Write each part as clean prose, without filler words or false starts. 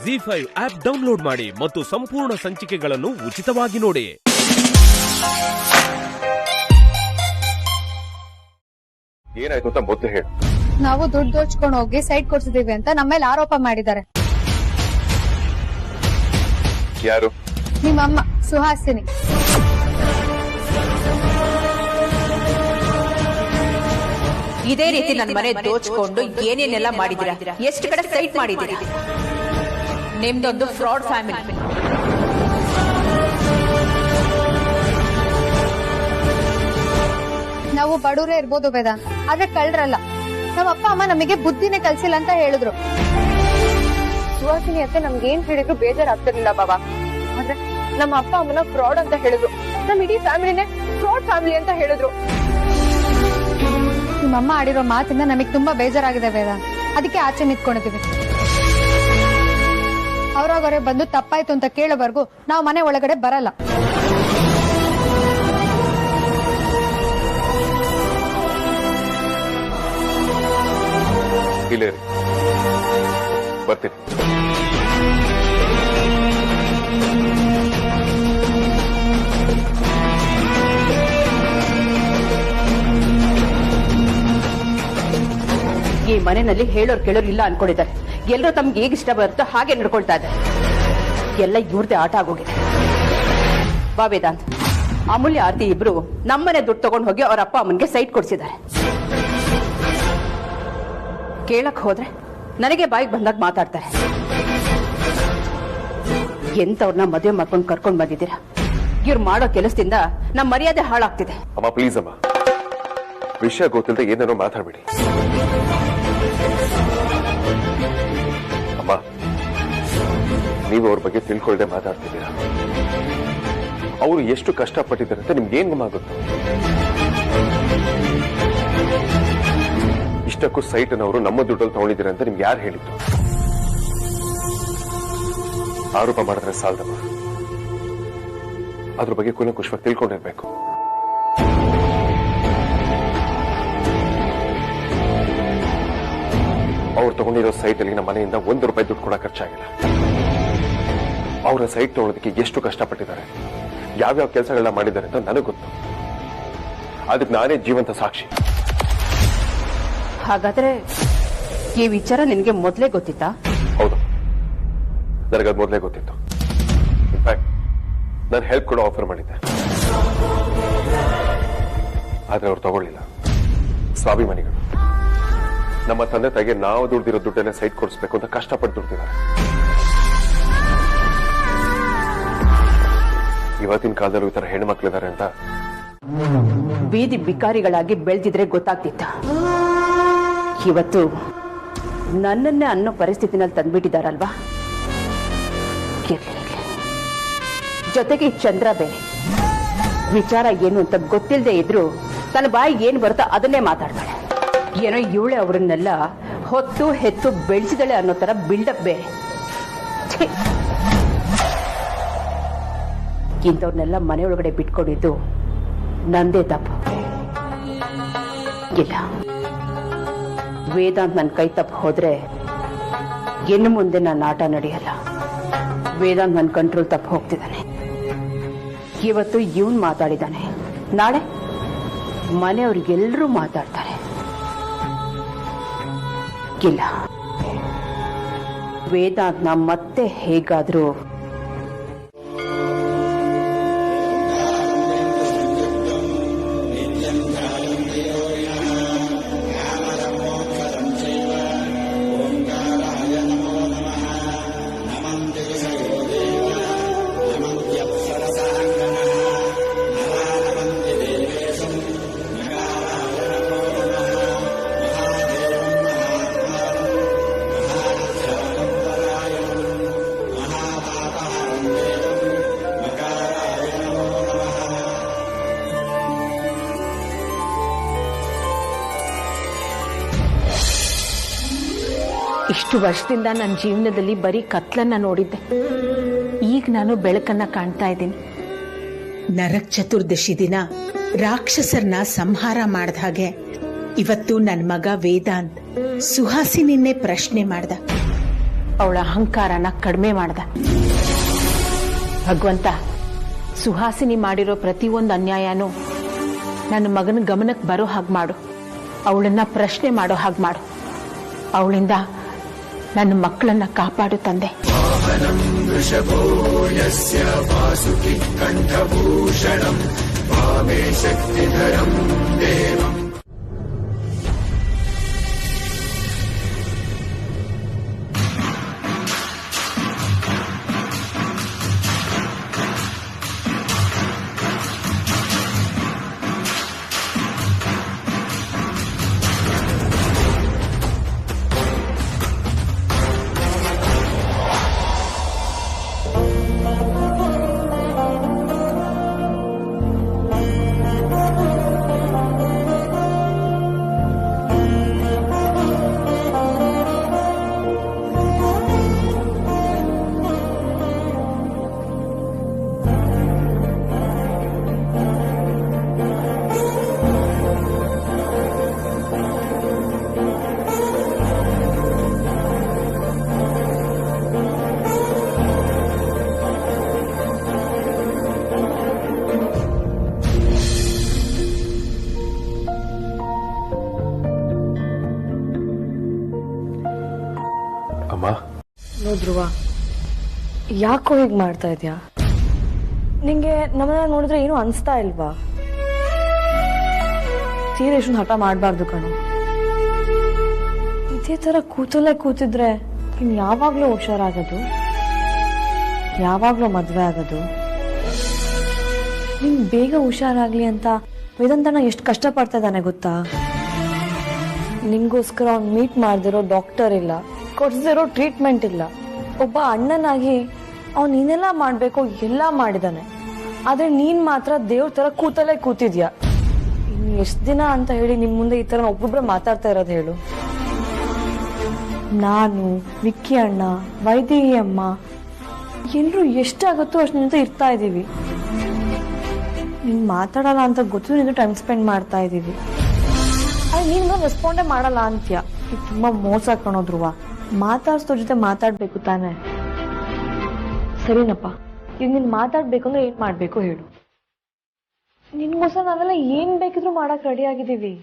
ZEE5 app download ಮಾಡಿ ಮತ್ತು ಸಂಪೂರ್ಣ ಸಂಚಿಕೆಗಳನ್ನು ಉಚಿತವಾಗಿ ನೋಡಿ. ಏನಾಯ್ತು ಅಂತ ಮೊದಲು ಹೇಳು. ನಾವು ದುಡ್ಡು ದೋಚ್ಕೊಂಡು ಹೋಗಿ ಸೈಟ್ ಕೊಡ್ಸಿದೀವಿ ಅಂತ ನಮ್ಮ ಮೇಲೆ ಆರೋಪ ಮಾಡಿದ್ದಾರೆ. ಯಾರು? ನಿಮ್ಮಮ್ಮ ಸುಹಾಸಿನಿ. ಇದೇ ರೀತಿ ನನ್ನ ಮನೆ ದೋಚ್ಕೊಂಡು ಏನೇನೆಲ್ಲ ಮಾಡಿದಿರಾ, ಎಷ್ಟು ಕಡೆ ಸೈಟ್ ಮಾಡಿದಿರಾ. ನಿಮ್ದೊಂದು ಫ್ರಾಡ್ ಫ್ಯಾಮಿಲಿ. ನಾವು ಬಡವರೇ ಇರ್ಬೋದು ವೇದಾಂತ್, ಆದ್ರೆ ಕಳ್ರಲ್ಲ. ನಮ್ಮ ಅಪ್ಪ ಅಮ್ಮ ನಮಗೆ ಬುದ್ಧಿನೇ ಕಲ್ಸಿಲ್ಲ ಅಂತ ಹೇಳಿದ್ರು. ಸುಹಾಸಿನಿ ಅಂತ ನಮ್ಗೆ ಏನ್ ಹೇಳಿದ್ರು ಬೇಜಾರಾಗ್ತಿರ್ಲಿಲ್ಲ ಬಾಬಾ. ಆದ್ರೆ ನಮ್ಮ ಅಪ್ಪ ಅಮ್ಮನ ಫ್ರಾಡ್ ಅಂತ ಹೇಳಿದ್ರು. ನಮ್ ಇಡೀ ಫ್ಯಾಮಿಲಿನೇ ಫ್ರಾಡ್ ಫ್ಯಾಮಿಲಿ ಅಂತ ಹೇಳಿದ್ರು. ನಿಮ್ಮಮ್ಮ ಆಡಿರೋ ಮಾತಿಂದ ನಮಗ್ ತುಂಬಾ ಬೇಜಾರಾಗಿದೆ ವೇದಾಂತ್, ಅದಕ್ಕೆ ಆಚೆ ನಿಂತ್ಕೊಂಡಿದೀವಿ. ಅವ್ರಾಗವ್ರೆ ಬಂದು ತಪ್ಪಾಯ್ತು ಅಂತ ಕೇಳೋವರೆಗೂ ನಾವು ಮನೆ ಒಳಗಡೆ ಬರಲ್ಲ. ಇಲ್ಲೇ ಬರ್ತೀನಿ. ಈ ಮನೆಯಲ್ಲಿ ಹೇಳೋರು ಕೇಳೋರು ಇಲ್ಲ ಅನ್ಕೊಂಡಿದ್ದಾರೆ. ಎಲ್ಲರೂ ತಮ್ಗೆ ಹೇಗೆ ಇಷ್ಟ ಬರುತ್ತೋ ಹಾಗೆ ನಡ್ಕೊಳ್ತಾ ಇದ್ದಾರೆ. ಎಲ್ಲ ಇವ್ರದೇ ಆಟ ಆಗೋಗಿದೆ. ಬಾ ವೇದಾಂತ್, ಅಮೂಲ್ಯ ಆರ್ತಿ ಇಬ್ರು ನಮ್ಮನೆ ದುಡ್ಡು ತಗೊಂಡು ಹೋಗಿ ಅವ್ರ ಅಪ್ಪ ಅಮ್ಮನ್ಗೆ ಸೈಟ್ ಕೊಡ್ಸಿದ್ದಾರೆ. ಕೇಳಕ್ ಹೋದ್ರೆ ನನಗೆ ಬಾಯಿಗೆ ಬಂದಾಗ ಮಾತಾಡ್ತಾರೆ. ಎಂತವ್ರನ್ನ ಮದುವೆ ಮಾಡ್ಕೊಂಡು ಕರ್ಕೊಂಡ್ ಬಂದಿದ್ದೀರಾ. ಇವ್ರು ಮಾಡೋ ಕೆಲಸದಿಂದ ನಮ್ಮ ಮರ್ಯಾದೆ ಹಾಳಾಗ್ತಿದೆ. ಅಮ್ಮ ಪ್ಲೀಸ್ ಅಮ್ಮ, ವಿಷಯ ಗೊತ್ತಿಲ್ಲದೆ ಏನಾರೋ ಮಾತಾಡ್ಬೇಡಿ. ಅಮ್ಮ, ನೀವು ಅವ್ರ ಬಗ್ಗೆ ತಿಳ್ಕೊಳ್ಳದೆ ಮಾತಾಡ್ತಿದ್ದೀರಾ. ಅವರು ಎಷ್ಟು ಕಷ್ಟಪಟ್ಟಿದ್ದಾರೆ ಅಂತ ನಿಮ್ಗೆ ಏನ್ ಗೊತ್ತಾಗುತ್ತೆ? ಇಷ್ಟಕ್ಕೂ ಸೈಟ್ ಅವರು ನಮ್ಮ ದುಡ್ಡಲ್ಲಿ ತಗೊಂಡಿದ್ದೀರ ಅಂತ ನಿಮ್ಗೆ ಯಾರು ಹೇಳಿದ್ರು? ಆರೋಪ ಮಾಡಿದ್ರೆ ಸಾಲದಮ್ಮ, ಅದ್ರ ಬಗ್ಗೆ ಕುಲಂಕುಷವಾಗಿ ತಿಳ್ಕೊಂಡಿರ್ಬೇಕು. ಅವ್ರು ತಗೊಂಡಿರೋ ಸೈಟ್ ಅಲ್ಲಿ ನಮ್ಮ ಮನೆಯಿಂದ ₹1 ದುಡ್ಡು ಕೂಡ ಖರ್ಚಾಗಿಲ್ಲ. ಅವರ ಸೈಟ್ ತಗೊಳ್ಳೋದಕ್ಕೆ ಎಷ್ಟು ಕಷ್ಟಪಟ್ಟಿದ್ದಾರೆ, ಯಾವ್ಯಾವ ಕೆಲಸಗಳನ್ನ ಮಾಡಿದ್ದಾರೆ ಅಂತ ನನಗೆ ಗೊತ್ತು. ಅದಕ್ಕೆ ನಾನೇ ಜೀವಂತ ಸಾಕ್ಷಿ. ಹಾಗಾದ್ರೆ ಈ ವಿಚಾರ ನಿನಗೆ ಮೊದಲೇ ಗೊತ್ತಿತ್ತಾ? ಹೌದು, ನನಗದು ಮೊದಲೇ ಗೊತ್ತಿತ್ತು. ಇನ್ಫ್ಯಾಕ್ಟ್ ನಾನು ಹೆಲ್ಪ್ ಕೂಡ ಆಫರ್ ಮಾಡಿದ್ದೆ, ಆದ್ರೆ ಅವ್ರು ತಗೊಳ್ಳಿಲ್ಲ. ಸ್ವಾಭಿಮಾನಿಗಳು. ನಮ್ಮ ತಂದೆ ತಾಯಿಗೆ ನಾವು ದುಡ್ದಿರೋ ದುಡ್ಡನ್ನ ಸೈಟ್ ಕೊಡಿಸ್ಬೇಕು ಅಂತ ಕಷ್ಟಪಟ್ಟು ದುಡ್ದಿದ್ದಾರೆ. ಇವತ್ತಿನ ಕಾಲದಲ್ಲೂ ಈ ತರ ಹೆಣ್ಮಕ್ಳಿದ್ದಾರೆ ಅಂತ ಬೀದಿ ಬಿಕಾರಿಗಳಾಗಿ ಬೆಳೆದಿದ್ರೆ ಗೊತ್ತಾಗ್ತಿತ್ತ. ಇವತ್ತು ನನ್ನನ್ನೇ ಅನ್ನೋ ಪರಿಸ್ಥಿತಿನಲ್ಲಿ ತಂದ್ಬಿಟ್ಟಿದಾರಲ್ವಾ. ಜೊತೆಗೆ ಚಂದ್ರ ಬೇರೆ. ವಿಚಾರ ಏನು ಅಂತ ಗೊತ್ತಿಲ್ಲದೆ ಇದ್ರು ತನ್ನ ಬಾಯಿಗೆ ಏನು ಬರುತ್ತೋ ಅದನ್ನೇ ಮಾತಾಡ್ತಾಳೆ. ಏನೋ ಇವಳೆ ಅವರನ್ನೆಲ್ಲ ಹೊತ್ತು ಹೆತ್ತು ಬೆಳೆಸಿದಳೆ ಅನ್ನೋ ತರ ಬಿಲ್ಡಪ್ ಬೇರೆ. ಇಂಥವ್ರನ್ನೆಲ್ಲ ಮನೆಯೊಳಗಡೆ ಬಿಟ್ಕೊಂಡಿದ್ದು ನಂದೇ ತಪ್ಪು. ಇಲ್ಲ, ವೇದಾಂತ್ ನನ್ನ ಕೈ ತಪ್ಪು ಹೋದ್ರೆ ಇನ್ನು ಮುಂದೆ ನನ್ನ ಆಟ ನಡೆಯಲ್ಲ. ವೇದಾಂತ್ ನನ್ನ ಕಂಟ್ರೋಲ್ ತಪ್ಪು ಹೋಗ್ತಿದ್ದಾನೆ. ಇವತ್ತು ಇವನ್ ಮಾತಾಡಿದಾನೆ, ನಾಳೆ ಮನೆಯವ್ರಿಗೆಲ್ಲರೂ ಮಾತಾಡ್ತಾರೆ. ಇಲ್ಲ, ವೇದಾಂತ್ನ ಮತ್ತೆ ಹೇಗಾದ್ರೂ ಇಷ್ಟು ವರ್ಷದಿಂದ ನನ್ನ ಜೀವನದಲ್ಲಿ ಬರೀ ಕತ್ಲನ್ನ ನೋಡಿದ್ದೆ. ಈಗ ನಾನು ಬೆಳಕನ್ನ ಕಾಣ್ತಾ ಇದ್ದೀನಿ. ನರಕ ಚತುರ್ದಶಿ ದಿನ ರಾಕ್ಷಸರನ್ನ ಸಂಹಾರ ಮಾಡಿದ ಹಾಗೆ ಇವತ್ತು ನನ್ನ ಮಗ ವೇದಾಂತ್ ಸುಹಾಸಿನಿನ್ನೇ ಪ್ರಶ್ನೆ ಮಾಡ್ದ. ಅವಳ ಅಹಂಕಾರನ ಕಡಿಮೆ ಮಾಡ್ದ. ಭಗವಂತ, ಸುಹಾಸಿನಿ ಮಾಡಿರೋ ಪ್ರತಿಯೊಂದು ಅನ್ಯಾಯನೂ ನನ್ನ ಮಗನ ಗಮನಕ್ಕೆ ಬರೋ ಹಾಗೆ ಮಾಡು. ಅವಳನ್ನ ಪ್ರಶ್ನೆ ಮಾಡೋ ಹಾಗೆ ಮಾಡು. ಅವಳಿಂದ ನನ್ನ ಮಕ್ಕಳನ್ನ ಕಾಪಾಡು ತಂದೆ. ಅಮ್ಮ, ಧ್ರುವ, ಯಾಕೋ ಹೀಗೆ ಮಾಡ್ತಾ ಇದ್ಯಾ? ನಿಂಗೆ ನಮ್ಮನ್ನ ನೋಡಿದ್ರೆ ಏನು ಅನ್ಸ್ತಾ ಇಲ್ವಾ? ತೀರ ಎಷ್ಟೊಂದು ಹಠ ಮಾಡಬಾರ್ದು ಕಣು. ಇದೇ ತರ ಕೂತಿದ್ರೆ ಇನ್ ಯಾವಾಗ್ಲೂ ಹುಷಾರಾಗೋದು, ಯಾವಾಗ್ಲೂ ಮದ್ವೆ ಆಗೋದು. ನಿನ್ ಬೇಗ ಹುಷಾರಾಗ್ಲಿ ಅಂತ ವೇದಾಂತನ ಎಷ್ಟು ಕಷ್ಟಪಡ್ತಾ ಇದ್ದಾನೆ ಗೊತ್ತಾ? ನಿಂಗೋಸ್ಕರ ಅವ್ನು ಮೀಟ್ ಮಾಡ್ದಿರೋ ಡಾಕ್ಟರ್ ಇಲ್ಲ, ಕೊಡ್ಸಿರೋ ಟ್ರೀಟ್ಮೆಂಟ್ ಇಲ್ಲ. ಒಬ್ಬ ಅಣ್ಣನಾಗಿ ಅವ್ನು ನೀನೆಲ್ಲ ಮಾಡ್ಬೇಕು ಎಲ್ಲ ಮಾಡಿದಾನೆ. ಆದ್ರೆ ನೀನ್ ಮಾತ್ರ ದೇವ್ರ ತರ ಕೂತಿದ್ಯಾ. ಇನ್ನು ಎಷ್ಟ್ ದಿನ ಅಂತ ಹೇಳಿ ನಿಮ್ ಮುಂದೆ ಈ ತರ ಒಬ್ಬೊಬ್ರೆ ಮಾತಾಡ್ತಾ ಇರೋದು ಹೇಳು? ನಾನು, ವಿಕ್ಕಿ ಅಣ್ಣ, ವೈದೇಹಿ ಅಮ್ಮ ಎಲ್ರು ಎಷ್ಟಾಗುತ್ತೋ ಅಷ್ಟು ನಿಂತ ಇರ್ತಾ ಇದೀವಿ. ನೀನ್ ಮಾತಾಡಲ್ಲ ಅಂತ ಗೊತ್ತು, ನಿಂದು ಟೈಮ್ ಸ್ಪೆಂಡ್ ಮಾಡ್ತಾ ಇದೀವಿ. ಆದ್ರೆ ನೀನ್ ರೆಸ್ಪಾಂಡೇ ಮಾಡಲ್ಲ ಅಂತ್ಯ. ಇದು ತುಂಬಾ ಮೋಸ ಕಣೋ ಧ್ರುವ. ಮಾತಾಡ್ಸೋರ್ ಜೊತೆ ಮಾತಾಡ್ಬೇಕು ತಾನೆ? ಸರಿನಪ್ಪ, ಈಗ ನೀನ್ ಮಾತಾಡ್ಬೇಕು ಅಂದ್ರೆ ಏನ್ ಮಾಡ್ಬೇಕು ಹೇಳು? ನಿನ್ಗೋಸ್ಕರ ನಾವೆಲ್ಲ ಏನ್ ಬೇಕಿದ್ರು ಮಾಡಕ್ ರೆಡಿ ಆಗಿದ್ದೀವಿ.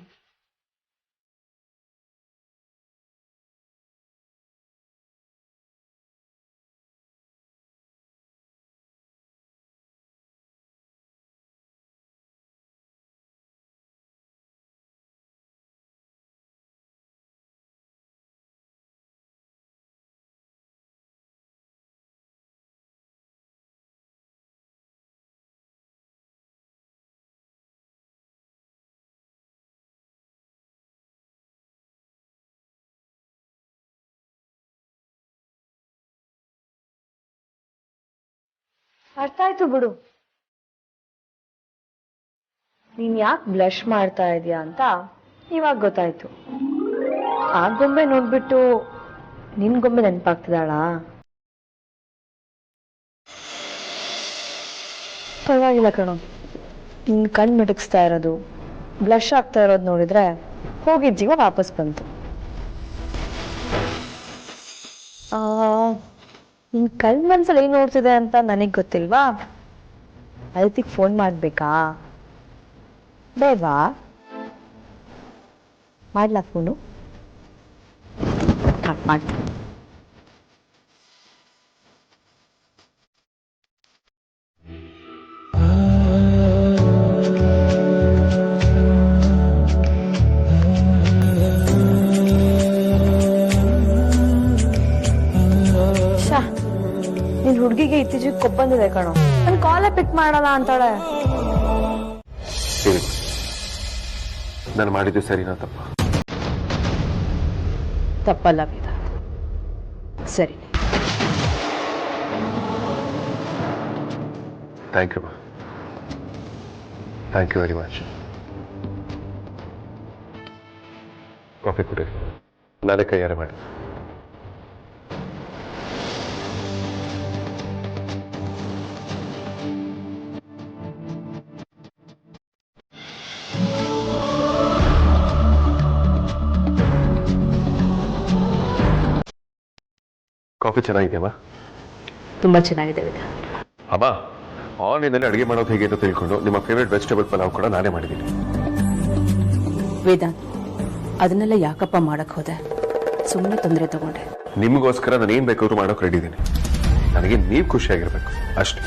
ಅರ್ಥ ಆಯ್ತು ಬಿಡು. ನೀನ್ ಯಾಕೆ ಬ್ಲಶ್ ಮಾಡ್ತಾ ಇದೀಯ ಅಂತ ಇವಾಗ ಗೊತ್ತಾಯ್ತು. ಆ ಗೊಂಬೆ ನೋಡ್ಬಿಟ್ಟು ನಿನ್ ಗೊಂಬೆ ನೆನಪಾಗ್ತಿದಾಳ? ಪರವಾಗಿಲ್ಲ ಕಣೋ, ನಿನ್ ಕಣ್ ಮಿಟಕ್ಸ್ತಾ ಇರೋದು, ಬ್ಲಶ್ ಆಗ್ತಾ ಇರೋದು ನೋಡಿದ್ರೆ ಹೋಗಿದ್ ಜೀವ ವಾಪಸ್ ಬಂತು. ನಿನ್ ಕಣ್ ಮನ್ಸಲ್ಲಿ ಏನ್ ನೋಡ್ತಿದೆ ಅಂತ ನನಗ್ ಗೊತ್ತಿಲ್ವಾ? ಅದಕ್ಕೆ ಫೋನ್ ಮಾಡ್ಬೇಕಾ? ಬೇಡ್ವಾ? ಮಾಡ್ಲಾ ಫೋನು? ಮಾಡ್ತೀನಿ. ನಿನ್ ಹುಡ್ಗಿಗೆ ಇತ್ತೀಚೆಗೆ ಕೊಪ್ಪ ಬಂದಿದೆ ಕಣೋ. ನನ್ ಕಾಲೇ ಪಿಕ್ ಮಾಡಲ್ಲ ಅಂತಾಳೆ. ನಾನು ಮಾಡಿದ್ದು ಸರಿನಾ ತಪ್ಪ? ತಪ್ಪಲ್ಲ ವೇದ, ಸರಿ. Thank you, thank you very much. Coffee ಕುಡಿ, ನಾನೇ ಕೈಯಾರೆ ಮಾಡಿ. ಕಾಫಿ ಚೆನ್ನಾಗಿದೆಯಮ್ಮ? ತುಂಬಾ ಚೆನ್ನಾಗಿದೆ ವಿಧಾನ್. ಅಮ್ಮ, ಆನ್ಲೈನಲ್ಲಿ ಅಡುಗೆ ಮಾಡೋದು ಹೇಗೆ ಅಂತ ತಿಳ್ಕೊಂಡು ನಿಮ್ಮ ಫೇವ್ರೆಟ್ ವೆಜಿಟೇಬಲ್ ಪಲಾವ್ ಕೂಡ ನಾನೇ ಮಾಡಿದ್ದೀನಿ. ವೇದಾಂತ್, ಅದನ್ನೆಲ್ಲ ಯಾಕಪ್ಪ ಮಾಡಕ್ ಹೋದೆ? ಸುಮ್ಮನೆ ತೊಂದರೆ ತಗೊಂಡೆ. ನಿಮಗೋಸ್ಕರ ನಾನು ಏನ್ ಬೇಕಾದ್ರೂ ಮಾಡೋಕೆ ರೆಡಿ ಇದ್ದೀನಿ. ನನಗೆ ನೀವು ಖುಷಿಯಾಗಿರ್ಬೇಕು ಅಷ್ಟೇ.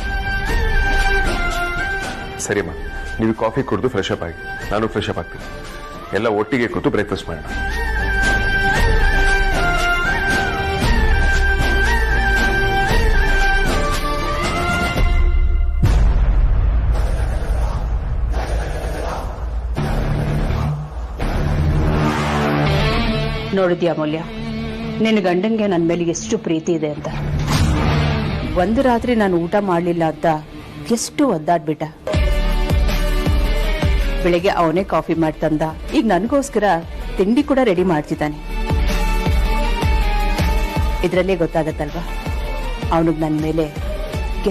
ಸರಿಯಮ್ಮ, ನೀವು ಕಾಫಿ ಕುಡಿದು ಫ್ರೆಶ್ ಅಪ್ ಆಗಿ, ನಾನು ಫ್ರೆಶ್ ಅಪ್ ಆಗ್ತೀನಿ. ಎಲ್ಲ ಒಟ್ಟಿಗೆ ಕೂತು ಬ್ರೇಕ್ಫಾಸ್ಟ್ ಮಾಡೋಣ. ನೋಡಿದ್ಯಾ ಅಮೂಲ್ಯ, ನಿನ್ನ ಗಂಡಂಗೆ ನನ್ನ ಮೇಲೆ ಎಷ್ಟು ಪ್ರೀತಿ ಇದೆ ಅಂತ. ಒಂದು ರಾತ್ರಿ ನಾನು ಊಟ ಮಾಡಲಿಲ್ಲ ಅಂತ ಎಷ್ಟು ಒದ್ದಾಡ್ಬಿಟ್ಟ. ಬೆಳಿಗ್ಗೆ ಅವನೇ ಕಾಫಿ ಮಾಡಿ ತಂದ. ಈಗ ನನಗೋಸ್ಕರ ತಿಂಡಿ ಕೂಡ ರೆಡಿ ಮಾಡ್ತಿದ್ದಾನೆ. ಇದರಲ್ಲೇ ಗೊತ್ತಾಗತ್ತಲ್ವಾ ಅವನಿಗೆ ನನ್ನ ಮೇಲೆ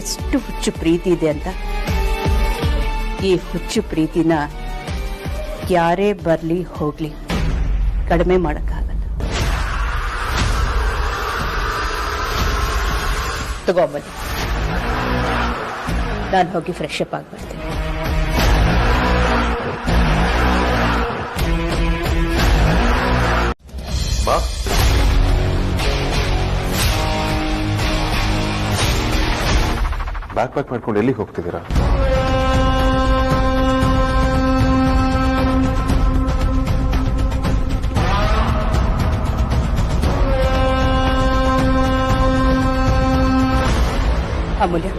ಎಷ್ಟು ಹುಚ್ಚು ಪ್ರೀತಿ ಇದೆ ಅಂತ. ಈ ಹುಚ್ಚು ಪ್ರೀತಿನ ಯಾರೇ ಬರ್ಲಿ ಹೋಗ್ಲಿ ಕಡಿಮೆ ಮಾಡಕ್ಕಾಗಲ್ಲ. ತಗೊಂಬನ್ನಿ, ನಾನು ಹೋಗಿ ಫ್ರೆಶ್ ಅಪ್ ಆಗಿ ಬರ್ತೀನಿ. ಬ್ಯಾಗ್ ಪ್ಯಾಕ್ ಮಾಡ್ಕೊಂಡು ಎಲ್ಲಿಗೆ ಹೋಗ್ತಿದ್ದೀರಾ? ಅಮೂಲ್ಯ,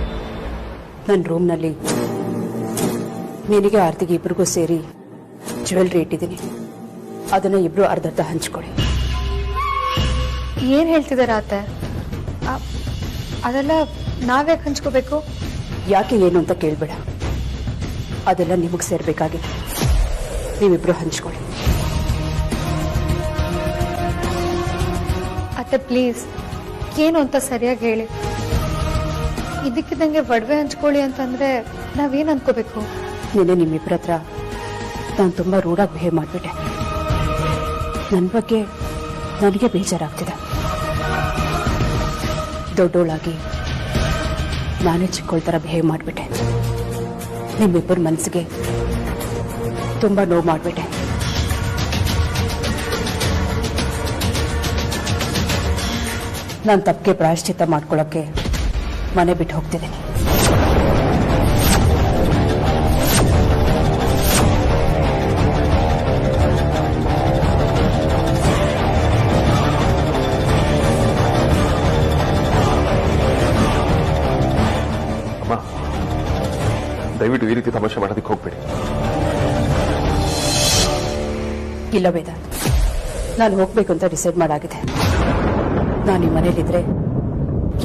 ನನ್ನ ರೂಮ್ನಲ್ಲಿ ನಿನಗೆ ಆರ್ತಿಗೆ ಇಬ್ರಿಗೂ ಸೇರಿ ಜ್ಯುವೆಲ್ರಿ ಇಟ್ಟಿದ್ದೀನಿ. ಅದನ್ನ ಇಬ್ರು ಅರ್ಧರ್ಧ ಹಂಚ್ಕೊಳ್ಳಿ. ಏನ್ ಹೇಳ್ತಿದಾರ ಅತ್ತೆ? ಅದೆಲ್ಲ ನಾವ್ಯಾಕೆ ಹಂಚ್ಕೋಬೇಕು? ಯಾಕೆ ಏನು ಅಂತ ಕೇಳ್ಬೇಡ, ಅದೆಲ್ಲ ನಿಮಗೆ ಸೇರ್ಬೇಕಾಗಿದೆ. ನೀವಿಬ್ರು ಹಂಚ್ಕೊಳ್ಳಿ. ಅತ್ತೆ ಪ್ಲೀಸ್, ಏನು ಅಂತ ಸರಿಯಾಗಿ ಹೇಳಿ. ಇದಕ್ಕಿದ್ದಂಗೆ ಒಡವೆ ಹಂಚ್ಕೊಳ್ಳಿ ಅಂತಂದ್ರೆ ನಾವೇನ್ ಅನ್ಕೋಬೇಕು? ನಿನ್ನೆ ನಿಮ್ಮಿಬ್ಬರ ಹತ್ರ ನಾನು ತುಂಬಾ ರೂಢಾಗಿ ಬಿಹೇವ್ ಮಾಡಿಬಿಟ್ಟೆ. ನನ್ನ ಬಗ್ಗೆ ನನಗೆ ಬೇಜಾರಾಗ್ತಿದೆ. ದೊಡ್ಡೋಳಾಗಿ ನಾನೇ ಚಿಕ್ಕೋಳ ಥರ ಬಿಹೇವ್ ಮಾಡಿಬಿಟ್ಟೆ. ನಿಮ್ಮಿಬ್ಬರ ಮನಸ್ಸಿಗೆ ತುಂಬಾ ನೋವು ಮಾಡಿಬಿಟ್ಟೆ. ನಾನು ತಪ್ಪಿಗೆ ಪ್ರಾಯಶ್ಚಿತ್ತ ಮಾಡ್ಕೊಳ್ಳೋಕ್ಕೆ ಮನೆ ಬಿಟ್ಟು ಹೋಗ್ತಿದ್ದೀನಿ. ಅಮ್ಮ, ದಯವಿಟ್ಟು ಈ ರೀತಿ ತಮಾಷೆ ಮಾಡೋದಕ್ಕೆ ಹೋಗ್ಬೇಡಿ. ಇಲ್ಲ ವೇದಾಂತ್, ನಾನು ಹೋಗ್ಬೇಕು ಅಂತ ಡಿಸೈಡ್ ಮಾಡಾಗಿದೆ. ನಾನು ಈ ಮನೇಲಿದ್ರೆ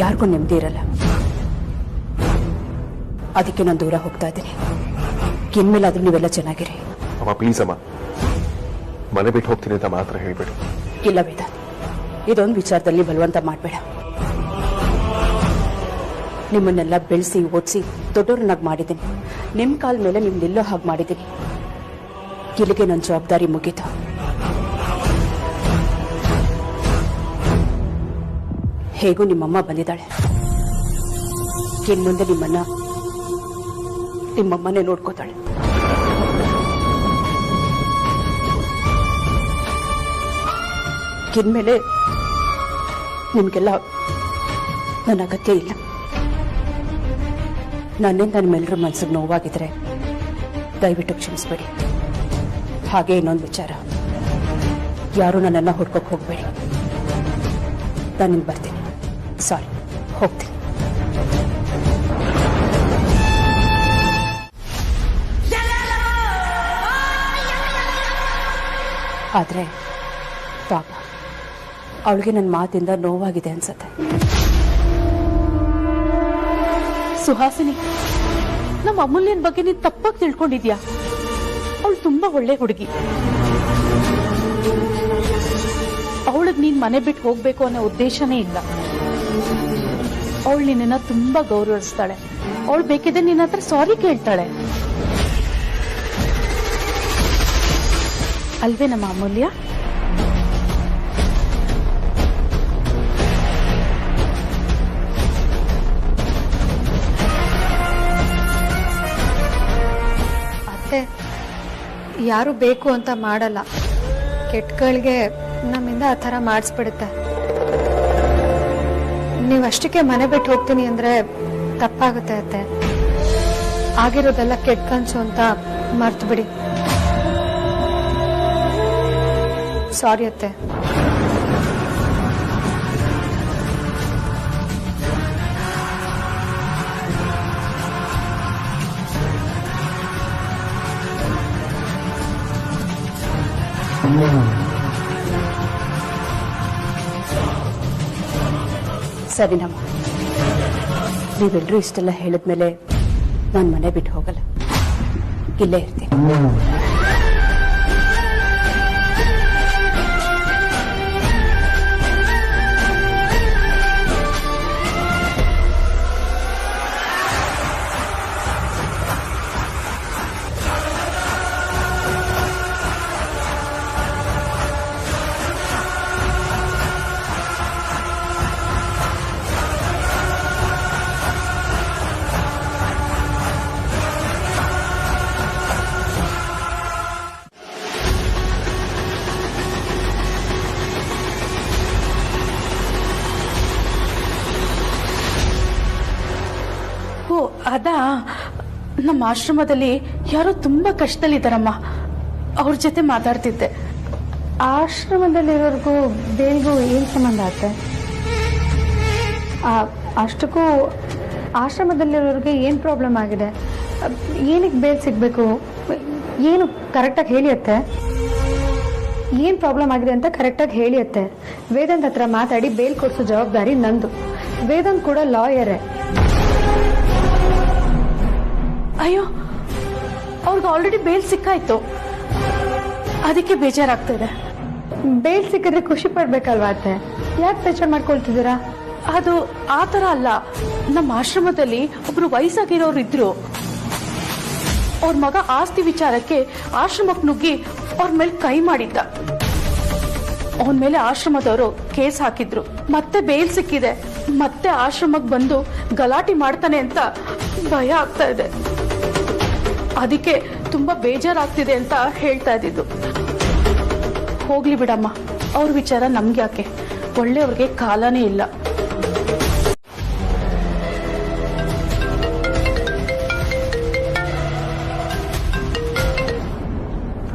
ಯಾರಿಗೂ ನೆಮ್ಮದಿ ಇರಲ್ಲ. ಅದಕ್ಕೆ ನಾನು ದೂರ ಹೋಗ್ತಾ ಇದ್ದೀನಿ. ಇನ್ಮೇಲಾದ್ರೂ ನೀವೆಲ್ಲ ಚೆನ್ನಾಗಿರಿ. ಅಮ್ಮ ಪ್ಲೀಸ್ ಅಮ್ಮ, ಮನೆ ಬಿಟ್ಟು ಹೋಗ್ತೀನಿ ಅಂತ ಮಾತ್ರ ಹೇಳ್ಬೇಡಿ. ಇಲ್ಲ ವೇದಾಂತ್, ಇದೊಂದು ವಿಚಾರದಲ್ಲಿ ಬಲವಂತ ಮಾಡಬೇಡ. ನಿಮ್ಮನ್ನೆಲ್ಲ ಬೆಳೆಸಿ ಓದಿಸಿ ದೊಡ್ಡವ್ರನ್ನಾಗಿ ಮಾಡಿದ್ದೀನಿ. ನಿಮ್ಮ ಕಾಲ ಮೇಲೆ ನಿಮ್ ನಿಲ್ಲೋ ಹಾಗೆ ಮಾಡಿದ್ದೀನಿ. ಇಲ್ಲಿಗೆ ನನ್ನ ಜವಾಬ್ದಾರಿ ಮುಗೀತು. ಹೇಗೂ ನಿಮ್ಮಮ್ಮ ಬಂದಿದ್ದಾಳೆ. ಇನ್ ಮುಂದೆ ನಿಮ್ಮಮ್ಮನೇ ನೋಡ್ಕೋತಾಳೆ. ಇನ್ಮೇಲೆ ನಿಮ್ಗೆಲ್ಲ ನನ್ನ ಅಗತ್ಯ ಇಲ್ಲ. ನನ್ನಿಂದ ನಿಮ್ಮೆಲ್ಲರ ಮನಸ್ಸಿಗೆ ನೋವಾಗಿದ್ರೆ ದಯವಿಟ್ಟು ಕ್ಷಮಿಸ್ಬೇಡಿ. ಹಾಗೆ ಇನ್ನೊಂದು ವಿಚಾರ, ಯಾರು ನನ್ನನ್ನು ಹುಡ್ಕೋಕ್ ಹೋಗ್ಬೇಡಿ. ನಾನು ಬರ್ತೀನಿ. ಸಾರಿ, ಹೋಗ್ತೀನಿ. ಆದ್ರೆ ಪಾಪ ಅವಳಿಗೆ ನನ್ನ ಮಾತಿಂದ ನೋವಾಗಿದೆ ಅನ್ಸತ್ತೆ. ಸುಹಾಸಿನಿ, ನಮ್ಮ ಅಮೂಲ್ಯನ ಬಗ್ಗೆ ನೀನ್ ತಪ್ಪಾಗಿ ತಿಳ್ಕೊಂಡಿದ್ಯಾ? ಅವಳು ತುಂಬಾ ಒಳ್ಳೆ ಹುಡುಗಿ. ಅವಳಿಗೆ ನೀನ್ ಮನೆ ಬಿಟ್ಟು ಹೋಗ್ಬೇಕು ಅನ್ನೋ ಉದ್ದೇಶನೇ ಇಲ್ಲ. ಅವಳು ನಿನ್ನ ತುಂಬಾ ಗೌರವಿಸ್ತಾಳೆ. ಅವಳು ಬೇಕಿದ್ರೆ ನಿನ್ನ ಹತ್ರ ಸಾರಿ ಕೇಳ್ತಾಳೆ. ಅಲ್ವೇ ನಮ್ಮ ಅಮೂಲ್ಯ? ಅತ್ತೆ ಯಾರು ಬೇಕು ಅಂತ ಮಾಡಲ್ಲ, ಕೆಟ್ಟಗಳಿಗೆ ನಮ್ಮಿಂದ ಆ ಥರ ಮಾಡಿಸ್ಬಿಡುತ್ತೆ. ನೀವು ಅಷ್ಟಕ್ಕೆ ಮನೆ ಬಿಟ್ಟು ಹೋಗ್ತೀನಿ ಅಂದ್ರೆ ತಪ್ಪಾಗುತ್ತೆ ಅತ್ತೆ. ಆಗಿರೋದೆಲ್ಲ ಕೆಟ್ಟ ಕನ್ಸು ಅಂತ ಮರ್ತು ಬಿಡಿ. ಸಾರಿ ಅತ್ತೆ. ಸರಿನಮ್ಮ, ನೀವೆಲ್ಲರೂ ಇಷ್ಟೆಲ್ಲ ಹೇಳಿದ್ಮೇಲೆ ನಾನು ಮನೆ ಬಿಟ್ಟು ಹೋಗಲ್ಲ, ಇಲ್ಲೇ ಇರ್ತೀನಿ. ಅದಾ, ನಮ್ಮ ಆಶ್ರಮದಲ್ಲಿ ಯಾರೋ ತುಂಬಾ ಕಷ್ಟದಲ್ಲಿದ್ದಾರಮ್ಮ, ಅವ್ರ ಜೊತೆ ಮಾತಾಡ್ತಿದ್ದೆ. ಆಶ್ರಮದಲ್ಲಿರೋರ್ಗೂ ಬೇಲ್ಗೂ ಏನ್ ಸಂಬಂಧ ಆಗುತ್ತೆ? ಅಷ್ಟಕ್ಕೂ ಆಶ್ರಮದಲ್ಲಿರೋರಿಗೆ ಏನ್ ಪ್ರಾಬ್ಲಮ್ ಆಗಿದೆ? ಏನಕ್ಕೆ ಬೇಲ್ ಸಿಗ್ಬೇಕು? ಏನು ಕರೆಕ್ಟಾಗಿ ಹೇಳಿಯತ್ತೆ. ಏನ್ ಪ್ರಾಬ್ಲಮ್ ಆಗಿದೆ ಅಂತ ಕರೆಕ್ಟಾಗಿ ಹೇಳಿಯತ್ತೆ. ವೇದಾಂತ್ ಹತ್ರ ಮಾತಾಡಿ ಬೇಲ್ ಕೊಡ್ಸೋ ಜವಾಬ್ದಾರಿ ನಂದು. ವೇದಾಂತ್ ಕೂಡ ಲಾಯರೇ. ಅಯ್ಯೋ, ಅವ್ರಿಗೆ ಆಲ್ರೆಡಿ ಬೇಲ್ ಸಿಕ್ಕಾಯ್ತು, ಅದಕ್ಕೆ ಬೇಜಾರಾಗ್ತಿದೆ. ಬೇಲ್ ಸಿಕ್ಕಿದ್ರೆ ಖುಷಿ ಪಡ್ಬೇಕಲ್ವಾ ಅತ್ತೆ? ಯಾಕೆ ಬೇಜಾರು ಮಾಡ್ಕೊಳ್ತಿದ್ದೀರಾ? ಅದು ಆ ತರ ಅಲ್ಲ. ನಮ್ಮ ಆಶ್ರಮದಲ್ಲಿ ಒಬ್ರು ವಯಸ್ಸಾಗಿರೋರು ಇದ್ರು. ಅವ್ರ ಮಗ ಆಸ್ತಿ ವಿಚಾರಕ್ಕೆ ಆಶ್ರಮಕ್ಕೆ ನುಗ್ಗಿ ಅವ್ರ ಮೇಲೆ ಕೈ ಮಾಡಿದ್ದ. ಅವನ ಮೇಲೆ ಆಶ್ರಮದವರು ಕೇಸ್ ಹಾಕಿದ್ರು. ಮತ್ತೆ ಬೇಲ್ ಸಿಕ್ಕಿದೆ, ಮತ್ತೆ ಆಶ್ರಮಕ್ಕೆ ಬಂದು ಗಲಾಟೆ ಮಾಡ್ತಾನೆ ಅಂತ ಭಯ ಆಗ್ತಾ ಇದೆ. ಅದಕ್ಕೆ ತುಂಬಾ ಬೇಜಾರಾಗ್ತಿದೆ ಅಂತ ಹೇಳ್ತಾ ಇದ್ದಿದ್ದು. ಹೋಗ್ಲಿ ಬಿಡಮ್ಮ, ಅವ್ರ ವಿಚಾರ ನಮ್ಗೆ ಯಾಕೆ? ಒಳ್ಳೆಯವ್ರಿಗೆ ಕಾಲನೇ ಇಲ್ಲ.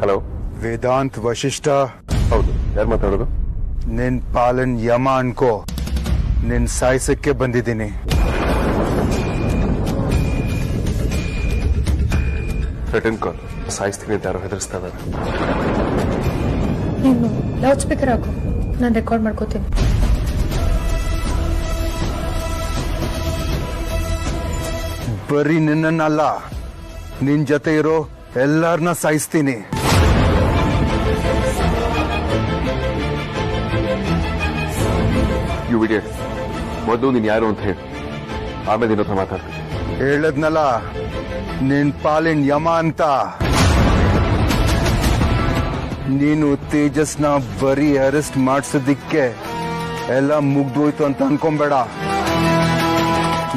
ಹಲೋ, ವೇದಾಂತ್ ವಶಿಷ್ಠ? ಹೌದು, ಯಾರು ಮಾತಾಡೋದು? ನಿನ್ ಪಾಲನ್ ಯಮ ಅನ್ಕೋ, ನಿನ್ ಸಾಯಿಸಕ್ಕೆ ಬಂದಿದ್ದೀನಿ. Return call. ಸಾಯಿಸ್ತೀನಿ ಅಂತ ಯಾರು ಹೆದರ್ಸ್ತಾ ಇದ್ದಾರೆ. ನೀನು ಲೌಡ್ ಸ್ಪೀಕರ್ ಹಾಕು, ನಾನು ರೆಕಾರ್ಡ್ ಮಾಡ್ಕೋತೀನಿ. ಬರೀ ನಿನ್ನನ್ನಲ್ಲ, ನಿನ್ ಜೊತೆ ಇರೋ ಎಲ್ಲಾರನ್ನ ಸಾಯಿಸ್ತೀನಿ. ಯು ಇಡಿಯಟ್, ಮೊದಲು ನೀನ್ ಯಾರು ಅಂತ ಹೇಳಿ, ಆಮೇಲೆ ನಿನ್ನ ಹತ್ರ ಮಾತಾಡ್ತೀನಿ. ಹೇಳದ್ನಲ್ಲ, ನಿನ್ ಪಾಲಿನ ಯಮ ಅಂತ. ನೀನು ತೇಜಸ್ನ ಬರೀ ಅರೆಸ್ಟ್ ಮಾಡಿಸೋದಿಕ್ಕೆ ಎಲ್ಲ ಮುಗ್ದೋಯ್ತು ಅಂತ ಅನ್ಕೊಂಬೇಡ.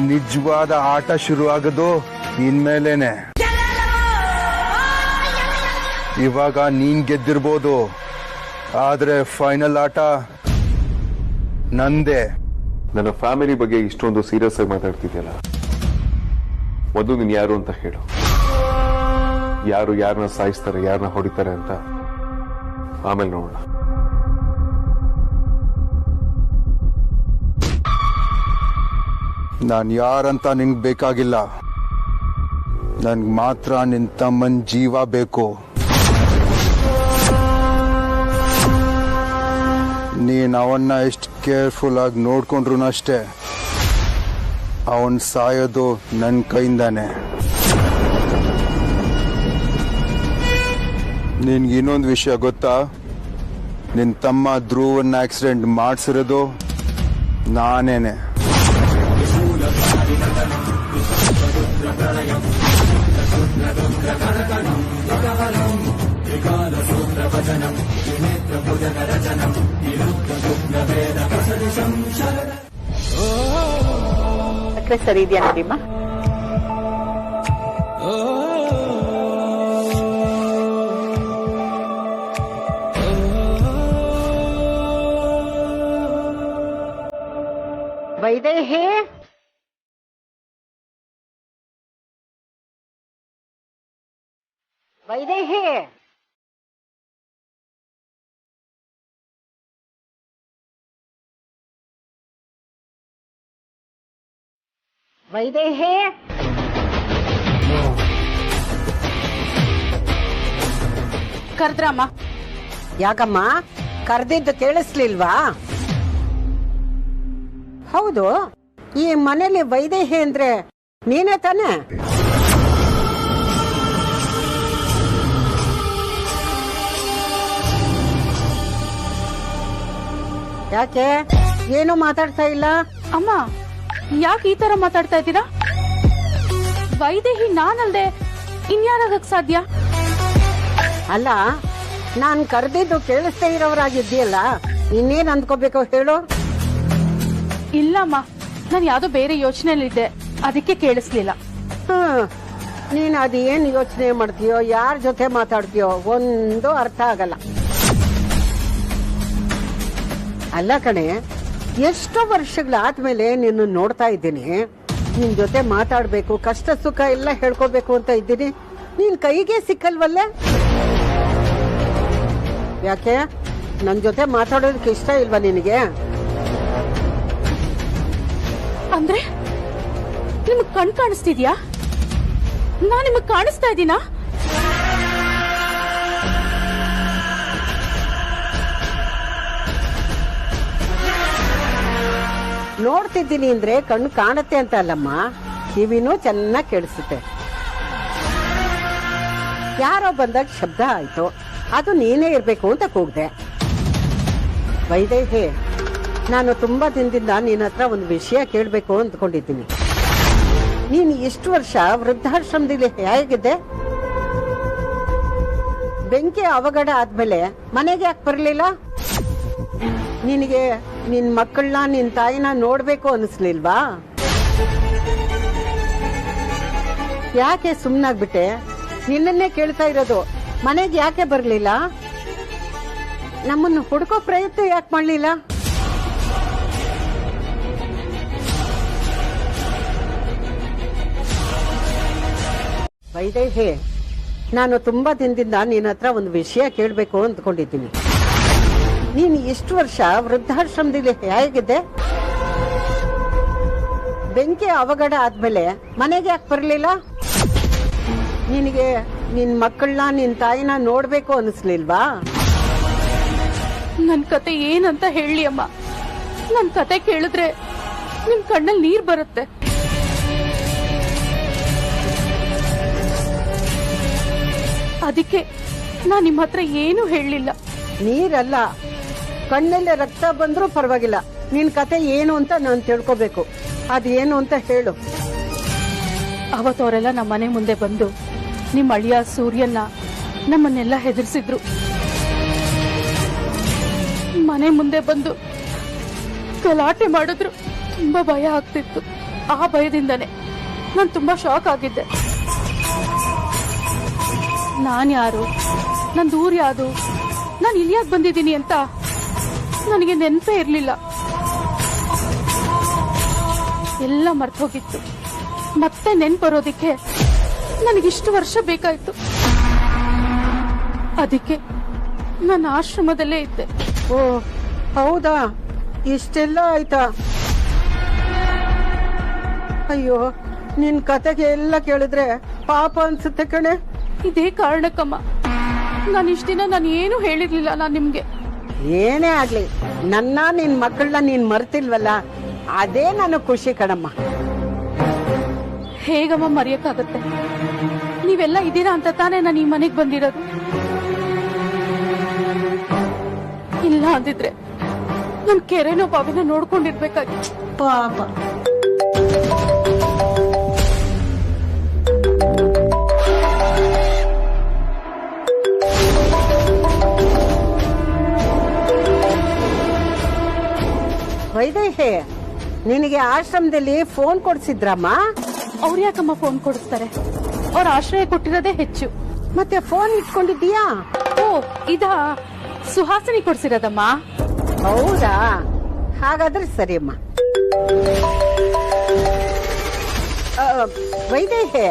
ನಿಜವಾದ ಆಟ ಶುರು ಆಗೋದು ಇನ್ಮೇಲೇನೆ. ಇವಾಗ ನೀನ್ ಗೆದ್ದಿರ್ಬೋದು, ಆದ್ರೆ ಫೈನಲ್ ಆಟ ನಂದೇ. ನನ್ನ ಫ್ಯಾಮಿಲಿ ಬಗ್ಗೆ ಇಷ್ಟೊಂದು ಸೀರಿಯಸ್ ಆಗಿ ಮಾತಾಡ್ತಿದ್ಯಲ್ಲ, ಮೊದಲು ನೀನ್ ಯಾರು ಅಂತ ಹೇಳು. ಯಾರು ಯಾರನ್ನ ಸಾಯಿಸ್ತಾರೆ, ಯಾರನ್ನ ಹೊಡಿತಾರೆ ಅಂತ ಆಮೇಲೆ ನೋಡೋಣ. ನಾನ್ ಯಾರಂತ ನಿಂಗ್ ಬೇಕಾಗಿಲ್ಲ, ನನ್ಗ್ ಮಾತ್ರ ನಿನ್ ತಮ್ಮನ್ ಜೀವ ಬೇಕು. ನೀನ್ ಅವನ್ನ ಎಷ್ಟು ಕೇರ್ಫುಲ್ ಆಗಿ ನೋಡ್ಕೊಂಡ್ರು ಅಷ್ಟೇ, ಅವನ್ ಸಾಯೋದು ನನ್ ಕೈಯಿಂದಾನೆ. ನಿನ್ಗೆ ಇನ್ನೊಂದು ವಿಷಯ ಗೊತ್ತಾ? ನಿನ್ ತಮ್ಮ ಧ್ರುವನ್ ಆಕ್ಸಿಡೆಂಟ್ ಮಾಡ್ಸಿರೋದು ನಾನೇನೆ. ಸರಿ ಇದೆಯಾ ನೋಡಿಮ್ಮ? ವೈದೇಹಿ, ವೈದೇಹಿ, ವೈದೇಹಿ. ಕರ್ದ್ರಮ್ಮ? ಯಾಕಮ್ಮ ಕರೆದಿದ್ದು ಕೇಳಿಸ್ಲಿಲ್ವಾ? ಹೌದು, ಈ ಮನೇಲಿ ವೈದೇಹಿ ಅಂದ್ರೆ ನೀನೇ ತಾನೆ? ಯಾಕೆ ಏನು ಮಾತಾಡ್ತಾ ಇಲ್ಲ? ಅಮ್ಮ, ಯಾಕೆ ಈ ತರ ಮಾತಾಡ್ತಾ ಇದ್ದೀರಾ? ವೈದೇಹಿ ನಾನಲ್ದೆ ಇನ್ಯಾರಾಗಕ್ ಸಾಧ್ಯ? ಅಲ್ಲ, ನಾನ್ ಕರೆದಿದ್ದು ಕೇಳಿಸ್ತಾ ಇರೋರಾಗಿದ್ದೀಯಲ್ಲ, ಇನ್ನೇನ್ ಅಂದ್ಕೋಬೇಕು ಹೇಳು? ಇಲ್ಲಮ್ಮ, ನಾನು ಯಾವ್ದೋ ಬೇರೆ ಯೋಚನೆಯಲ್ಲಿದ್ದೆ, ಅದಕ್ಕೆ ಕೇಳಿಸ್ಲಿಲ್ಲ. ನೀನ್ ಅದೇನ್ ಯೋಚನೆ ಮಾಡ್ತೀಯೋ, ಯಾರ ಜೊತೆ ಮಾತಾಡ್ತೀಯೋ ಒಂದು ಅರ್ಥ ಆಗಲ್ಲ. ಅಲ್ಲ ಕಣೆ, ಎಷ್ಟೋ ವರ್ಷಗಳಾದ್ಮೇಲೆ ನಿನ್ನ ನೋಡ್ತಾ ಇದ್ದೀನಿ. ನಿನ್ ಜೊತೆ ಮಾತಾಡ್ಬೇಕು, ಕಷ್ಟ ಸುಖ ಎಲ್ಲ ಹೇಳ್ಕೋಬೇಕು ಅಂತ ಇದ್ದೀನಿ. ನೀನ್ ಕೈಗೆ ಸಿಕ್ಕಲ್ವಲ್ಲೇ? ಯಾಕೆ ನನ್ ಜೊತೆ ಮಾತಾಡೋದಕ್ಕೆ ಇಷ್ಟ ಇಲ್ವಾ ನಿನಗೆ? ಅಂದ್ರೆ ನಿಮಗ್ ಕಣ್ ಕಾಣಿಸ್ತಿದ್ಯಾ? ನಾನ್ ನಿಮಗ್ ಕಾಣಿಸ್ತಾ ಇದ್ದೀನಾ? ನೋಡ್ತಿದ್ದೀನಿ ಅಂದ್ರೆ ಕಣ್ಣು ಕಾಣುತ್ತೆ ಅಂತ ಅಲ್ಲಮ್ಮ, ಕಿವಿನೂ ಚೆನ್ನಾಗಿ ಕೇಳಿಸುತ್ತೆ. ಯಾರೋ ಬಂದಾಗ ಶಬ್ದ ಆಯ್ತು, ಅದು ನೀನೇ ಇರ್ಬೇಕು ಅಂತ ಕೂಗ್ದೆ. ವೈದೇಹಿ, ನಾನು ತುಂಬಾ ದಿನದಿಂದ ನಿನ್ನ ಹತ್ರ ಒಂದು ವಿಷಯ ಕೇಳಬೇಕು ಅಂದ್ಕೊಂಡಿದ್ದೀನಿ. ನೀನು ಇಷ್ಟು ವರ್ಷ ವೃದ್ಧಾಶ್ರಮದಲ್ಲಿ ಹೇಗಿದ್ದೆ? ಬೆಂಕಿ ಅವಘಡ ಆದ್ಮೇಲೆ ಮನೆಗೆ ಯಾಕೆ ಬರಲಿಲ್ಲ? ನಿನಗೆ ನಿನ್ ಮಕ್ಕಳನ್ನ, ನಿನ್ ತಾಯಿನ ನೋಡ್ಬೇಕು ಅನಿಸ್ಲಿಲ್ವಾ? ಯಾಕೆ ಸುಮ್ನಾಗ್ಬಿಟ್ಟೆ? ನಿನ್ನನ್ನೇ ಕೇಳ್ತಾ ಇರೋದು. ಮನೆಗೆ ಯಾಕೆ ಬರ್ಲಿಲ್ಲ? ನಮ್ಮನ್ನು ಹುಡುಕೋ ಪ್ರಯತ್ನ ಯಾಕೆ ಮಾಡ್ಲಿಲ್ಲ? ವೈದೇಹಿ, ನಾನು ತುಂಬಾ ದಿನದಿಂದ ನಿನ್ನ ಹತ್ರ ಒಂದು ವಿಷಯ ಕೇಳಬೇಕು ಅಂದ್ಕೊಂಡಿದ್ದೀನಿ. ನೀನು ಇಷ್ಟು ವರ್ಷ ವೃದ್ಧಾಶ್ರಮದಲ್ಲಿ ಹೇಗಿದ್ದೆ? ಬೆಂಕಿ ಅವಘಡ ಆದ್ಮೇಲೆ ಮನೆಗೆ ಯಾಕೆ ಬರಲಿಲ್ಲ? ನಿನಗೆ ನಿನ್ ಮಕ್ಕಳನ್ನ, ನಿನ್ ತಾಯಿನ ನೋಡ್ಬೇಕು ಅನಿಸ್ಲಿಲ್ವಾ? ನನ್ ಕತೆ ಏನಂತ ಹೇಳಿ ಅಮ್ಮ? ನನ್ ಕತೆ ಕೇಳಿದ್ರೆ ನಿಮ್ ಕಣ್ಣಲ್ಲಿ ನೀರ್ ಬರುತ್ತೆ. ಅದಕ್ಕೆ ನಾನ್ ನಿಮ್ ಹತ್ರ ಏನು ಹೇಳಲಿಲ್ಲ. ನೀರಲ್ಲ, ಕಣ್ಣಲ್ಲೇ ರಕ್ತ ಬಂದ್ರೂ ಪರವಾಗಿಲ್ಲ. ನಿನ್ ಕತೆ ಏನು ಅಂತ ನಾನು ತಿಳ್ಕೋಬೇಕು. ಅದೇನು ಅಂತ ಹೇಳು. ಅವತ್ತವರೆಲ್ಲ ನಮ್ಮ ಮನೆ ಮುಂದೆ ಬಂದು ನಿಮ್ ಅಳಿಯ ಸೂರ್ಯನ್ನ ನಮ್ಮನ್ನೆಲ್ಲ ಹೆದರ್ಸಿದ್ರು. ಮನೆ ಮುಂದೆ ಬಂದು ಗಲಾಟೆ ಮಾಡಿದ್ರು. ತುಂಬಾ ಭಯ ಆಗ್ತಿತ್ತು. ಆ ಭಯದಿಂದನೇ ನಾನು ತುಂಬಾ ಶಾಕ್ ಆಗಿದ್ದೆ. ನಾನ್ ಯಾರು, ನನ್ ದೂರ ಯಾವುದು, ನಾನು ಇಲ್ಲಿಯಾಗಿ ಬಂದಿದ್ದೀನಿ ಅಂತ ನನಗೆ ನೆನಪೇ ಇರ್ಲಿಲ್ಲ. ಎಲ್ಲ ಮರ್ತೋಗಿತ್ತು. ಮತ್ತೆ ನೆನ್ಪು ಬರೋದಿಕ್ಕೆ ನನಗಿಷ್ಟು ವರ್ಷ ಬೇಕಾಯ್ತು. ಅದಕ್ಕೆ ನಾನು ಆಶ್ರಮದಲ್ಲೇ ಇದ್ದೆ. ಓ ಹೌದಾ? ಇಷ್ಟೆಲ್ಲ ಆಯ್ತಾ? ಅಯ್ಯೋ, ನಿನ್ ಕತೆಗೆ ಎಲ್ಲ ಕೇಳಿದ್ರೆ ಪಾಪ ಅನ್ಸುತ್ತೆ ಕಣೆ. ಇದೇ ಕಾರಣಕ್ಕಮ್ಮ ನಾನು ಇಷ್ಟ ದಿನ ನಾನು ಏನು ಹೇಳಿರ್ಲಿಲ್ಲ. ನಾನು ನಿಮ್ಗೆ ಏನೇ ಆಗ್ಲಿ, ನನ್ನ ನಿನ್ ಮಕ್ಕಳನ್ನ ನೀನ್ ಮರ್ತಿಲ್ವಲ್ಲ, ಅದೇ ನನಗ್ ಖುಷಿ ಕಣಮ್ಮ. ಹೇಗಮ್ಮ ಮರೆಯಕ್ಕಾಗತ್ತೆ? ನೀವೆಲ್ಲ ಇದೀರಾ ಅಂತ ತಾನೇ ನಾನು ಈ ಮನೆಗ್ ಬಂದಿರೋದು. ಇಲ್ಲ ಅಂದಿದ್ರೆ ನನ್ ಕೆರೆನೋ ಬಾವಿನ ನೋಡ್ಕೊಂಡಿರ್ಬೇಕಾಗಿತ್ತು. ಪಾಪ. ವೈದೇಹಿ, ನಿನಗೆ ಆಶ್ರಮದಲ್ಲಿ ಫೋನ್ ಕೊಡ್ಸಿದ್ರಮ್ಮ? ಅವ್ರು ಯಾಕಮ್ಮ ಫೋನ್ ಕೊಡಿಸ್ತಾರೆ? ಅವ್ರ ಆಶ್ರಯ ಕೊಟ್ಟಿರೋದೇ ಹೆಚ್ಚು. ಮತ್ತೆ ಫೋನ್ ಇಟ್ಕೊಂಡಿದ್ದೀಯಾ? ಓ, ಇದಾ ಸುಹಾಸಿನಿ ಕೊಡ್ಸಿರೋದಮ್ಮ. ಹೌದಾ? ಹಾಗಾದ್ರೆ ಸರಿಯಮ್ಮ. ವೈದೇಹಿ,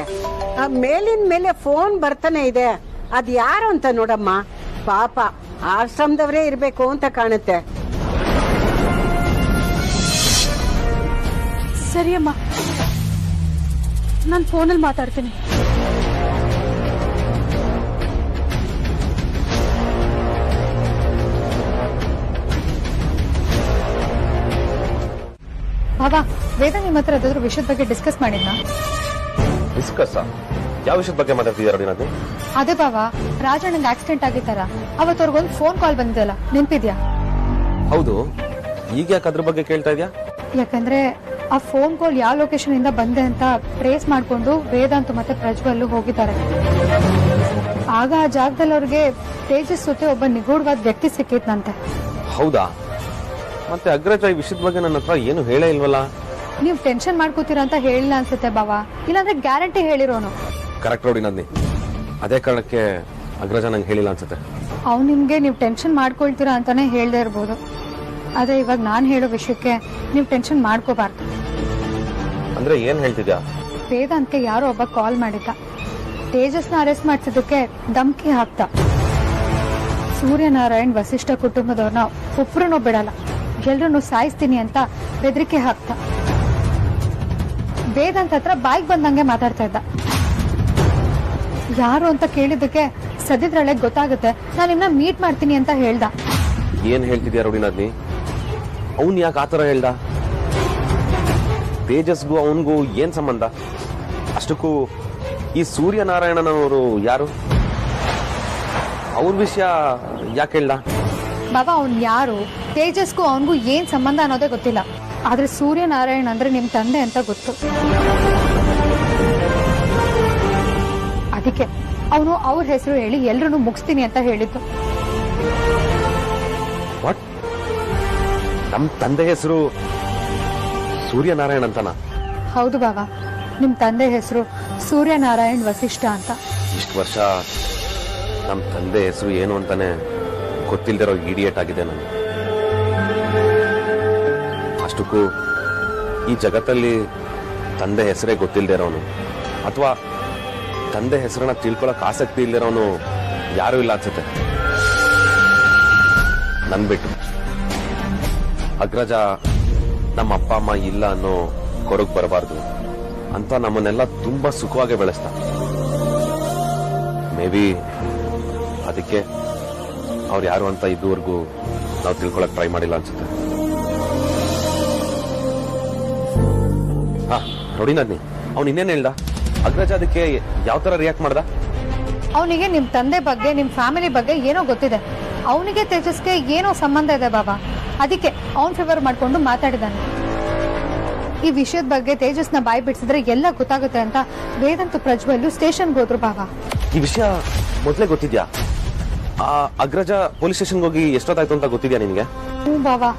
ಮೇಲಿನ ಮೇಲೆ ಫೋನ್ ಬರ್ತಾನೆ ಇದೆ. ಅದ್ ಯಾರು ಅಂತ ನೋಡಮ್ಮ. ಪಾಪ ಆಶ್ರಮದವರೇ ಇರ್ಬೇಕು ಅಂತ ಕಾಣುತ್ತೆ. ಸರಿಯಮ್ಮ, ನಾನು ಫೋನಲ್ಲಿ ಮಾತಾಡ್ತೀನಿ. ಬಾಬಾ, ವೇದ ನಿಮ್ಮ ಹತ್ರ ಅದಾದ್ರೂ ವಿಷಯದ ಬಗ್ಗೆ ಡಿಸ್ಕಸ್ ಮಾಡಿದ್ನಾ? ಡಿಸ್ಕಸ್? ಯಾವ ವಿಷಯದ ಬಗ್ಗೆ ಮಾತಾಡ್ತಿದ್ದೀರಾ? ಅದೇ ಬಾಬಾ, ರಾಜಣ್ಣಂಗೆ ಆಕ್ಸಿಡೆಂಟ್ ಆಗಿತ್ತಾರ, ಅವತ್ತವ್ರಿಗೊಂದು ಫೋನ್ ಕಾಲ್ ಬಂದಿದೆಯಲ್ಲ, ನೆನ್ಪಿದ್ಯಾ? ಹೌದು. ಈಗ ಯಾಕೆ ಅದ್ರ ಬಗ್ಗೆ ಕೇಳ್ತಾ ಇದ್ಯಾ? ಯಾಕಂದ್ರೆ ಆ ಫೋನ್ ಕಾಲ್ ಯಾವ ಲೊಕೇಶನ್ ಇಂದ ಬಂದೆ ಅಂತ ಟ್ರೇಸ್ ಮಾಡ್ಕೊಂಡು ವೇದಾಂತ್ ಮತ್ತೆ ಪ್ರಜ್ವಲ್ ಹೋಗಿದ್ದಾರೆ. ಆಗ ಆ ಜಾಗದಲ್ಲಿ ಅವ್ರಿಗೆ ತೇಜಸ್ ಜೊತೆ ಒಬ್ಬ ನಿಗೂಢವಾದ ವ್ಯಕ್ತಿ ಸಿಕ್ಕಿದ್ನಂತೆ. ಹೌದಾ? ಮತ್ತೆ ಅಗ್ರಜ ಈ ವಿಷಯದ ಬಗ್ಗೆ ನನ್ನ ಹತ್ರ ಏನು ಹೇಳೇ ಇಲ್ವಲ್ಲ? ನೀವ್ ಟೆನ್ಷನ್ ಮಾಡ್ಕೋತೀರಾ ಅಂತ ಹೇಳಿಲ್ಲ ಅನ್ಸುತ್ತೆ ಬಾವಾ, ಇಲ್ಲಾಂದ್ರೆ ಗ್ಯಾರಂಟಿ ಹೇಳಿರೋನು. ಕರೆಕ್ಟ್ ನೋಡಿ ನಂದಿ, ಅದೇ ಕಾರಣಕ್ಕೆ ಅಗ್ರಜ ನಂಗೆ ಹೇಳಿಲ್ಲ ಅನ್ಸುತ್ತೆ. ಅವ್ನು ನಿಮ್ಗೆ ನೀವು ಟೆನ್ಷನ್ ಮಾಡ್ಕೊಳ್ತೀರಾ ಅಂತಾನೆ ಹೇಳ್ದೇ ಇರ್ಬೋದು. ಅದೇ ಇವಾಗ ನಾನ್ ಹೇಳೋ ವಿಷಯಕ್ಕೆ ನೀವು ಟೆನ್ಷನ್ ಮಾಡ್ಕೋಬಾರ್ದು. ಅಂದ್ರೆ ಏನ್ ಹೇಳ್ತಿದ್ಯಾ? ವೇದಾಂತ್ಗೆ ಯಾರೋ ಒಬ್ಬ ಕಾಲ್ ಮಾಡಿದ್ದ. ತೇಜಸ್ನ ಅರೆಸ್ಟ್ ಮಾಡಿಸಿದ್ದಕ್ಕೆ ಧಮ್ಕಿ ಹಾಕ್ತ. ಸೂರ್ಯನಾರಾಯಣ್ ವಸಿಷ್ಠ ಕುಟುಂಬದವ್ರನ್ನ ಒಬ್ರನ್ನೂ ಬಿಡಲ್ಲ, ಎಲ್ರನ್ನೂ ಸಾಯಿಸ್ತೀನಿ ಅಂತ ಬೆದರಿಕೆ ಹಾಕ್ತ. ವೇದಾಂತ್ ಹತ್ರ ಬಾಯಿಗೆ ಬಂದಂಗೆ ಮಾತಾಡ್ತಾ ಇದ್ದ. ಯಾರು ಅಂತ ಕೇಳಿದ್ದಕ್ಕೆ ಸದ್ಯದ್ರೊಳಗೆ ಗೊತ್ತಾಗುತ್ತೆ, ನಾನು ನಿನ್ನ ಮೀಟ್ ಮಾಡ್ತೀನಿ ಅಂತ ಹೇಳ್ದ. ಏನ್ ಹೇಳ್ತಿದ್ಯಾ ರೋಡಿನಾದ್ನಿ? ಅವನ್ ಯಾಕೆ ಆತರ ಹೇಳ್ದ? ತೇಜಸ್ಗೂ ಅವನ್ಗೂ ಏನ್ ಸಂಬಂಧ? ಅಷ್ಟಕ್ಕೂ ಈ ಸೂರ್ಯನಾರಾಯಣನವರು ಯಾರು? ಅವ್ರ ವಿಷಯ ಯಾಕೆ ಹೇಳ್ದ? ಬಾಬಾ, ಅವ್ನ್ ಯಾರು, ತೇಜಸ್ಗೂ ಅವನ್ಗೂ ಏನ್ ಸಂಬಂಧ ಅನ್ನೋದೇ ಗೊತ್ತಿಲ್ಲ. ಆದ್ರೆ ಸೂರ್ಯನಾರಾಯಣ್ ಅಂದ್ರೆ ನಿಮ್ ತಂದೆ ಅಂತ ಗೊತ್ತು. ಅದಕ್ಕೆ ಅವನು ಅವ್ರ ಹೆಸರು ಹೇಳಿ ಎಲ್ರನ್ನೂ ಮುಗಿಸ್ತೀನಿ ಅಂತ ಹೇಳಿದ್ದು. ವಾಟ್? ನಮ್ ತಂದೆ ಹೆಸರು ಸೂರ್ಯನಾರಾಯಣ್ ಅಂತನಾ? ಹೌದು ಬಾಬಾ, ನಿಮ್ ತಂದೆ ಹೆಸರು ಸೂರ್ಯನಾರಾಯಣ್ ವಸಿಷ್ಠ ಅಂತ. ಇಷ್ಟು ವರ್ಷ ನಮ್ ತಂದೆ ಹೆಸರು ಏನು ಅಂತಾನೆ ಗೊತ್ತಿಲ್ದಿರೋ ಇಡಿಯೇಟ್ ಆಗಿದೆ ನಾನು. ಅಷ್ಟಕ್ಕೂ ಈ ಜಗತ್ತಲ್ಲಿ ತಂದೆ ಹೆಸರೇ ಗೊತ್ತಿಲ್ದಿರೋನು ಅಥವಾ ತಂದೆ ಹೆಸರನ್ನ ತಿಳ್ಕೊಳಕ್ ಆಸಕ್ತಿ ಇಲ್ದಿರೋನು ಯಾರು ಇಲ್ಲ ಅನ್ಸುತ್ತೆ ನನ್ ಬಿಟ್ಟು. ಅಗ್ರಜ ನಮ್ಮ ಅಪ್ಪ ಅಮ್ಮ ಇಲ್ಲ ಅನ್ನೋ ಕೊರಗ್ ಬರಬಾರ್ದು ಅಂತ ನಮ್ಮನ್ನೆಲ್ಲ ತುಂಬಾ ಸುಖವಾಗಿ ಬೆಳೆಸ್ತ. ಮೇ ಬಿ ಅದಕ್ಕೆ ಅವ್ರು ಯಾರು ಅಂತ ಇದುವರೆಗೂ ನಾವು ತಿಳ್ಕೊಳಕ್ ಟ್ರೈ ಮಾಡಿಲ್ಲ ಅನ್ಸುತ್ತೆ. ಹಾ ನೋಡಿ ನದ್ನಿ, ಅವ್ನು ಇನ್ನೇನ್ ಹೇಳ್ದ? ಅಗ್ರಜ ಅದಕ್ಕೆ ಯಾವ ತರ ರಿಯಾಕ್ಟ್ ಮಾಡ್ದ? ಅವನಿಗೆ ನಿಮ್ ತಂದೆ ಬಗ್ಗೆ ನಿಮ್ ಫ್ಯಾಮಿಲಿ ಬಗ್ಗೆ ಏನೋ ಗೊತ್ತಿದೆ. ಅವನಿಗೆ ತೇಜಸ್ಗೆ ಏನೋ ಸಂಬಂಧ ಇದೆ ಬಾಬಾ, ಅದಕ್ಕೆ ಅವನ್ ಫೇವರ್ ಮಾಡ್ಕೊಂಡು ಮಾತಾಡಿದಾನೆ. ಈ ವಿಷಯದ ಬಗ್ಗೆ ತೇಜಸ್ನ ಬಾಯಿ ಬಿಡಿಸಿದ್ರೆ ಎಲ್ಲ ಗೊತ್ತಾಗುತ್ತೆ ಅಂತ ವೇದಾಂತ್ ಪ್ರಜ್ವಲ್ಲು ಸ್ಟೇಷನ್ಗೆ ಹೋದ್ರು ಬಾಬಾ. ಈ ವಿಷಯ ಮೊದ್ಲೇ ಗೊತ್ತಿದ್ಯಾ? ಆ ಅಗ್ರಜ ಪೊಲೀಸ್ ಸ್ಟೇಷನ್ಗೆ ಹೋಗಿ ಎಷ್ಟೊತ್ತಾಯ್ತು ಅಂತ ಗೊತ್ತಿದ್ಯಾ ನಿನ್ಗೆ? ಹ್ಞೂ ಬಾಬಾ,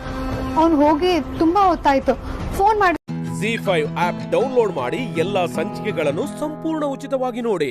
ಅವ್ನು ಹೋಗಿ ತುಂಬಾ ಹೊತ್ತಾಯ್ತು. ಫೋನ್ ಮಾಡಿ ZEE5 ಆಪ್ ಡೌನ್ಲೋಡ್ ಮಾಡಿ ಎಲ್ಲಾ ಸಂಚಿಕೆಗಳನ್ನು ಸಂಪೂರ್ಣ ಉಚಿತವಾಗಿ ನೋಡಿ.